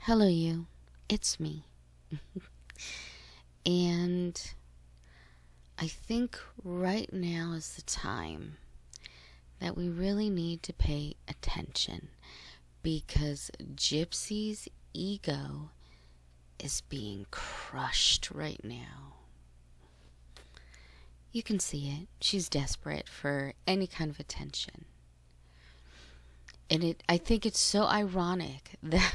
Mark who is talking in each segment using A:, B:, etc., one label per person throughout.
A: Hello, you. It's me. And I think right now is the time that we really need to pay attention because Gypsy's ego is being crushed right now. You can see it. She's desperate for any kind of attention. And I think it's so ironic that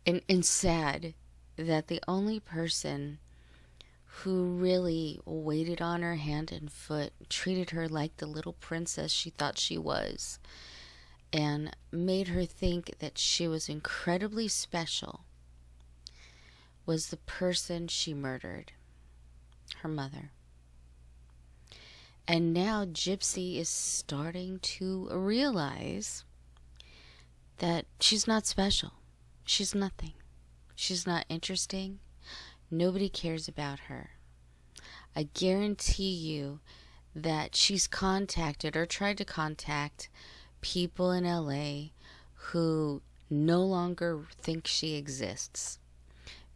A: and sad that the only person who really waited on her hand and foot, treated her like the little princess she thought she was, and made her think that she was incredibly special, was the person she murdered, her mother. And now Gypsy is starting to realize that she's not special. She's nothing. She's not interesting. Nobody cares about her. I guarantee you that she's contacted or tried to contact people in LA who no longer think she exists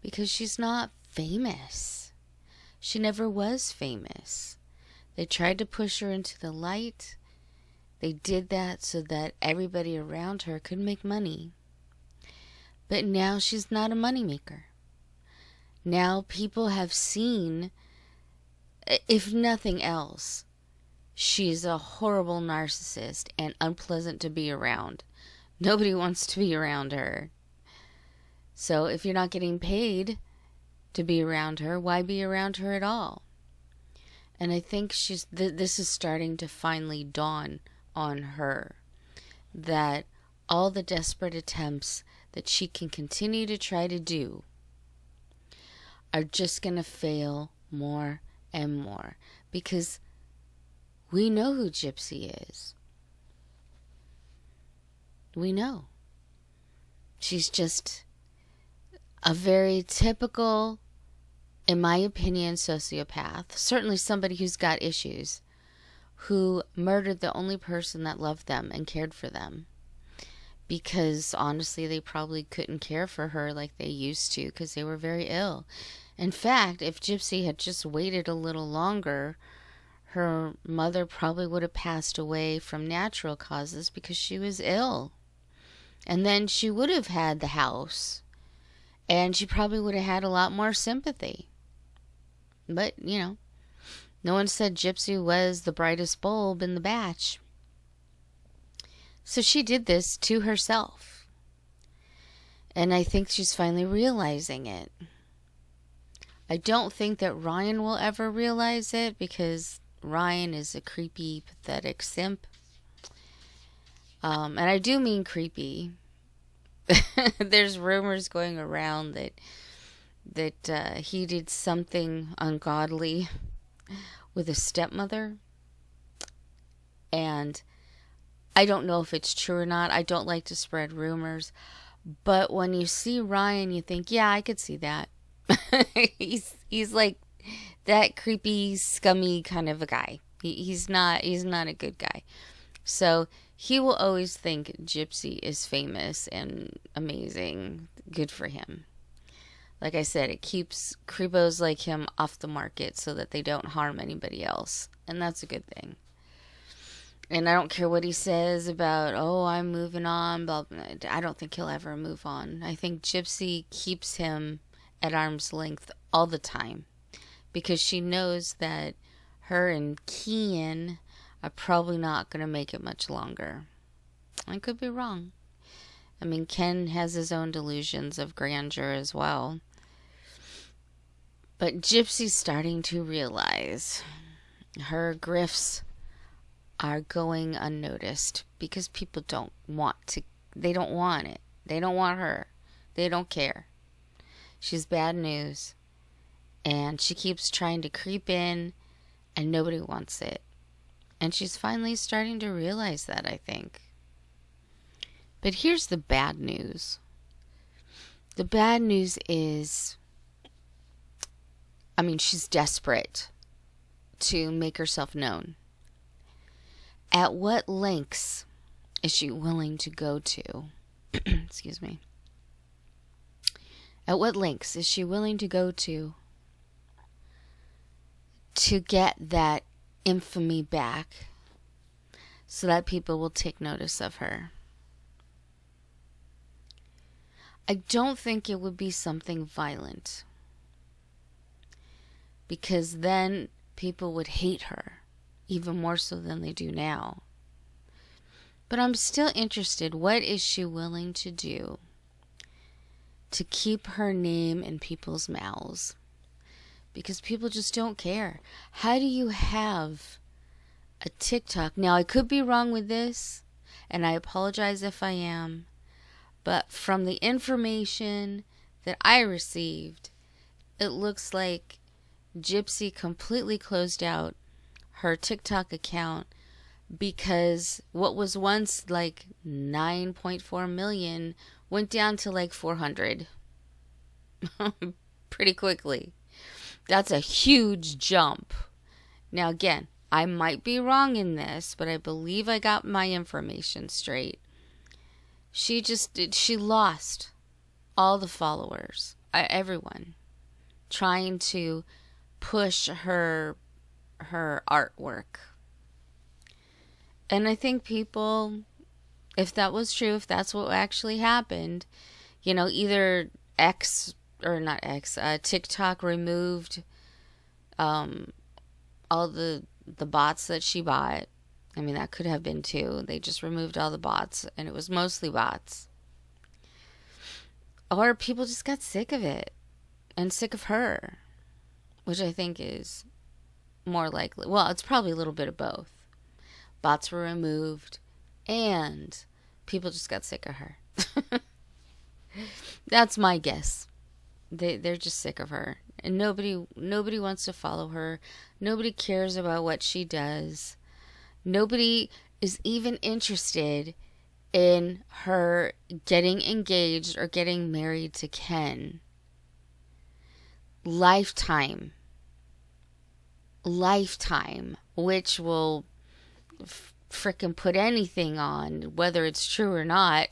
A: because she's not famous. She never was famous. They tried to push her into the light. They did that so that everybody around her could make money. But now she's not a moneymaker. Now people have seen, if nothing else, she's a horrible narcissist and unpleasant to be around. Nobody wants to be around her. So if you're not getting paid to be around her, why be around her at all? And I think this is starting to finally dawn on her that all the desperate attempts that she can continue to try to do are just going to fail more and more because we know who Gypsy is. We know. She's just a very typical, in my opinion, sociopath. Certainly somebody who's got issues, who murdered the only person that loved them and cared for them. Because honestly, they probably couldn't care for her like they used to because they were very ill. In fact, if Gypsy had just waited a little longer, her mother probably would have passed away from natural causes because she was ill. And then she would have had the house. And she probably would have had a lot more sympathy. But, no one said Gypsy was the brightest bulb in the batch. So she did this to herself. And I think she's finally realizing it. I don't think that Ryan will ever realize it because Ryan is a creepy, pathetic simp. And I do mean creepy. There's rumors going around that he did something ungodly with a stepmother. And I don't know if it's true or not. I don't like to spread rumors. But when you see Ryan, you think, yeah, I could see that. He's like that creepy, scummy kind of a guy. He's not a good guy. So he will always think Gypsy is famous and amazing. Good for him. Like I said, it keeps creepos like him off the market so that they don't harm anybody else. And that's a good thing. And I don't care what he says about, I'm moving on. Blah, blah. I don't think he'll ever move on. I think Gypsy keeps him at arm's length all the time. Because she knows that her and Kian are probably not going to make it much longer. I could be wrong. I mean, Ken has his own delusions of grandeur as well. But Gypsy's starting to realize her grifts are going unnoticed because people don't want it. They don't want her. They don't care. She's bad news. And she keeps trying to creep in and nobody wants it. And she's finally starting to realize that, I think. But here's the bad news. The bad news is, she's desperate to make herself known. At what lengths is she willing to go to? Excuse me. At what lengths is she willing to go to get that infamy back so that people will take notice of her? I don't think it would be something violent, because then people would hate her even more so than they do now. But I'm still interested. What is she willing to do to keep her name in people's mouths? Because people just don't care. How do you have a TikTok? Now, I could be wrong with this, and I apologize if I am, but from the information that I received, it looks like Gypsy completely closed out her TikTok account because what was once like 9.4 million went down to like 400 pretty quickly. That's a huge jump. Now again, I might be wrong in this, but I believe I got my information straight. She lost all the followers, everyone, trying to push her artwork. And I think people, if that was true, if that's what actually happened, either TikTok removed all the bots that she bought. I mean, that could have been too. They just removed all the bots, and it was mostly bots. Or people just got sick of it and sick of her, which I think is more likely. Well, it's probably a little bit of both. Bots were removed, and people just got sick of her. That's my guess. They're just sick of her, and nobody wants to follow her. Nobody cares about what she does. Nobody is even interested in her getting engaged or getting married to Ken. Lifetime, which will frickin' put anything on, whether it's true or not.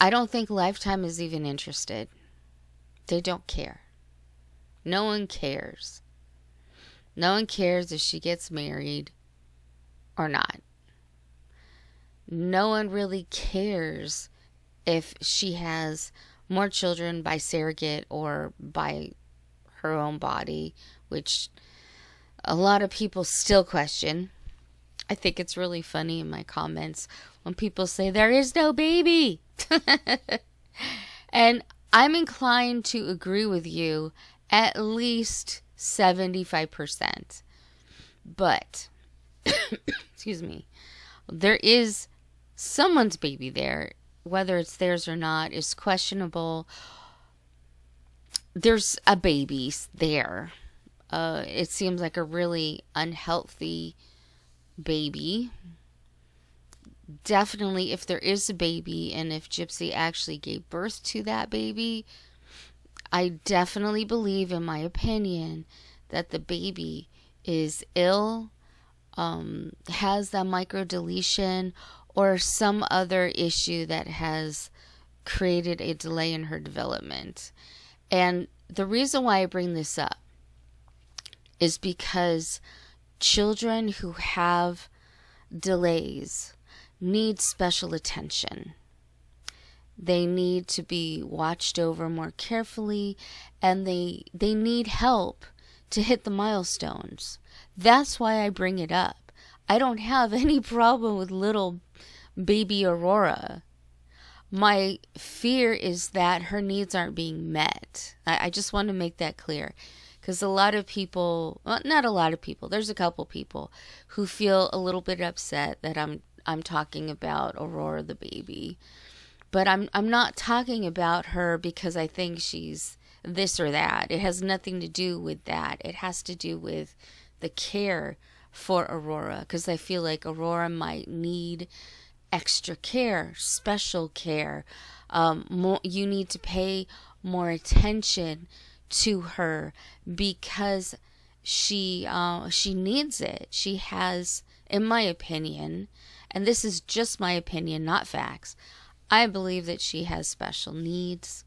A: I don't think Lifetime is even interested. They don't care. No one cares. No one cares if she gets married or not. No one really cares if she has more children by surrogate or by her own body, which a lot of people still question. I think it's really funny in my comments when people say there is no baby. And I'm inclined to agree with you at least 75%. But, excuse me, there is someone's baby there. Whether it's theirs or not is questionable. There's a baby there. It seems like a really unhealthy baby. Definitely, if there is a baby, and if Gypsy actually gave birth to that baby, I definitely believe, in my opinion, that the baby is ill, has that microdeletion, or some other issue that has created a delay in her development. And the reason why I bring this up is because children who have delays need special attention. They need to be watched over more carefully, and they need help to hit the milestones. That's why I bring it up. I don't have any problem with little baby Aurora. My fear is that her needs aren't being met. I just want to make that clear. Because a lot of people, well, not a lot of people, there's a couple people who feel a little bit upset that I'm talking about Aurora the baby. But I'm not talking about her because I think she's this or that. It has nothing to do with that. It has to do with the care for Aurora. Because I feel like Aurora might need extra care, special care. You need to pay more attention to her because she needs it. She has, in my opinion, and this is just my opinion, not facts, I believe that she has special needs.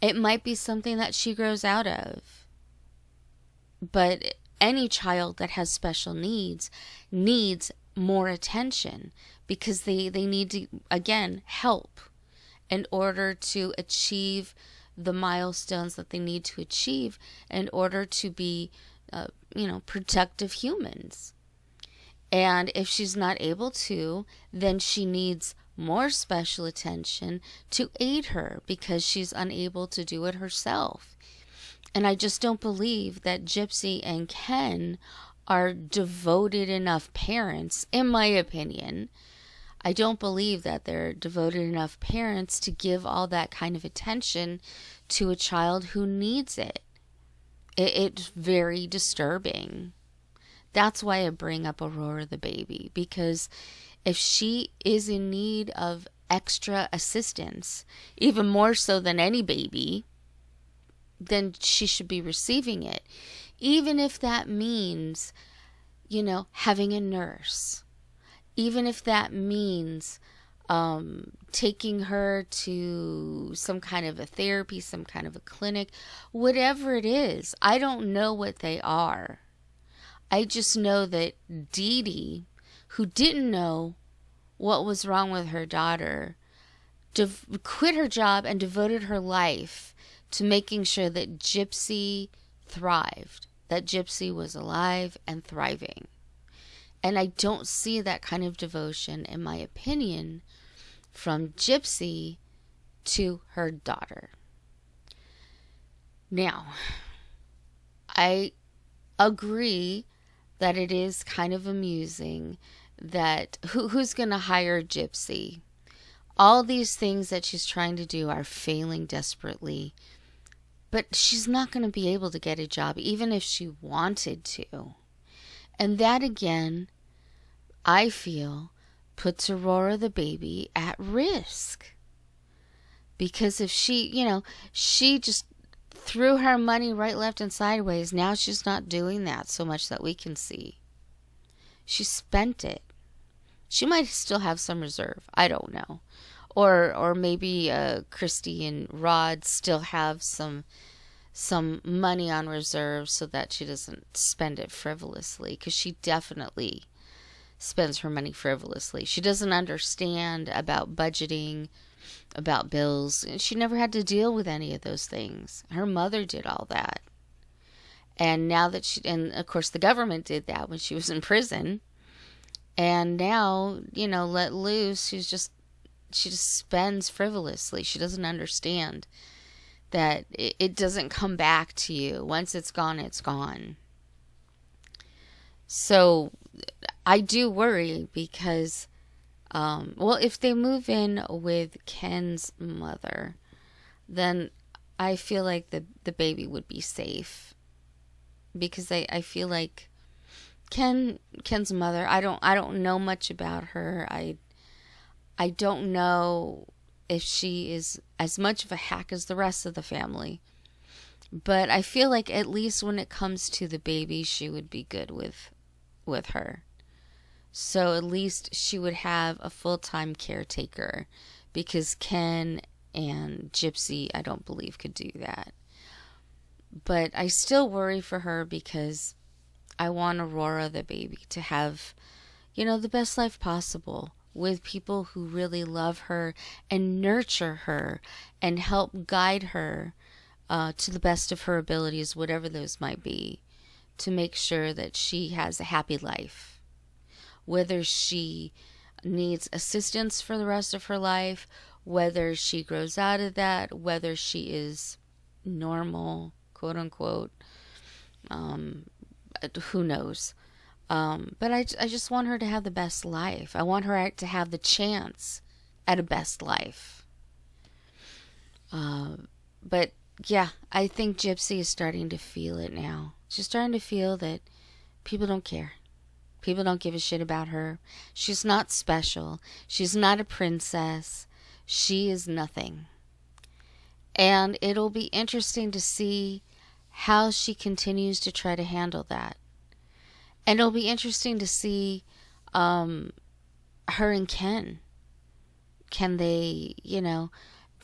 A: It might be something that she grows out of. But any child that has special needs more attention, because they need to, again, help in order to achieve the milestones that they need to achieve in order to be, productive humans. And if she's not able to, then she needs more special attention to aid her because she's unable to do it herself. And I just don't believe that Gypsy and Ken are devoted enough parents, in my opinion. I don't believe that they're devoted enough parents to give all that kind of attention to a child who needs it. It's very disturbing. That's why I bring up Aurora the baby, because if she is in need of extra assistance, even more so than any baby, then she should be receiving it. Even if that means, having a nurse. Even if that means taking her to some kind of a therapy, some kind of a clinic, whatever it is. I don't know what they are. I just know that Dee Dee, who didn't know what was wrong with her daughter, quit her job and devoted her life to making sure that Gypsy thrived, that Gypsy was alive and thriving. And I don't see that kind of devotion, in my opinion, from Gypsy to her daughter. Now, I agree that it is kind of amusing that who's going to hire Gypsy? All these things that she's trying to do are failing desperately. But she's not going to be able to get a job, even if she wanted to. And that, again, I feel, puts Aurora the baby at risk. Because if she just threw her money right, left, and sideways, now she's not doing that so much that we can see. She spent it. She might still have some reserve. I don't know. Or maybe Christy and Rod still have some money on reserve so that she doesn't spend it frivolously, because she definitely spends her money frivolously. She doesn't understand about budgeting, about bills. She never had to deal with any of those things. Her mother did all that. And now that and of course the government did that when she was in prison. And now, let loose, she just spends frivolously. She doesn't understand that it doesn't come back to you. Once it's gone, it's gone. So I do worry because, if they move in with Ken's mother, then I feel like the baby would be safe. Because I feel like Ken's mother, I don't know much about her. I don't know if she is as much of a hack as the rest of the family. But I feel like at least when it comes to the baby, she would be good with her. So at least she would have a full-time caretaker, because Ken and Gypsy, I don't believe, could do that. But I still worry for her because I want Aurora the baby to have, the best life possible, with people who really love her and nurture her and help guide her to the best of her abilities, whatever those might be, to make sure that she has a happy life. Whether she needs assistance for the rest of her life, whether she grows out of that, whether she is normal, quote unquote, who knows. But I just want her to have the best life. I want her to have the chance at a best life. But yeah, I think Gypsy is starting to feel it now. She's starting to feel that people don't care. People don't give a shit about her. She's not special. She's not a princess. She is nothing. And it'll be interesting to see how she continues to try to handle that. And it'll be interesting to see her and Ken. Can they,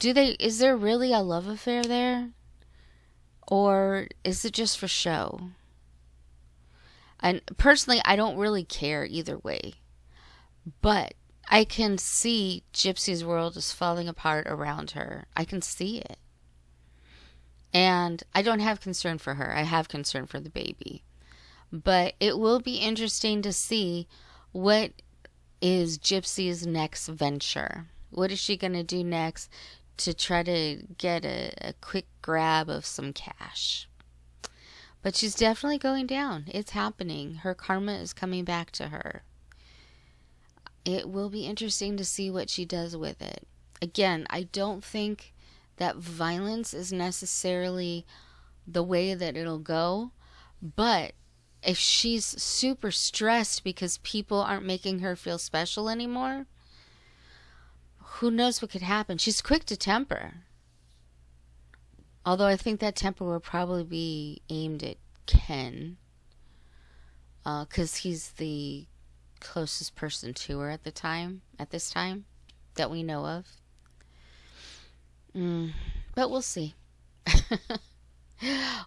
A: Is there really a love affair there? Or is it just for show? And personally, I don't really care either way. But I can see Gypsy's world is falling apart around her. I can see it. And I don't have concern for her. I have concern for the baby. But it will be interesting to see what is Gypsy's next venture. What is she going to do next to try to get a quick grab of some cash? But she's definitely going down. It's happening. Her karma is coming back to her. It will be interesting to see what she does with it. Again, I don't think that violence is necessarily the way that it'll go. But if she's super stressed because people aren't making her feel special anymore, who knows what could happen? She's quick to temper. Although I think that temper will probably be aimed at Ken. Because he's the closest person to her at this time, that we know of. But we'll see.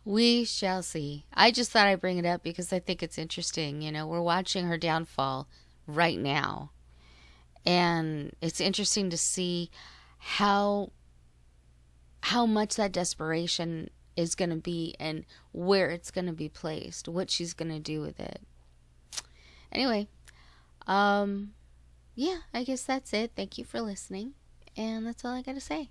A: We shall see. I just thought I'd bring it up because I think it's interesting. You know, we're watching her downfall right now. And it's interesting to see how much that desperation is going to be and where it's going to be placed, what she's going to do with it. Anyway, yeah, I guess that's it. Thank you for listening. And that's all I got to say.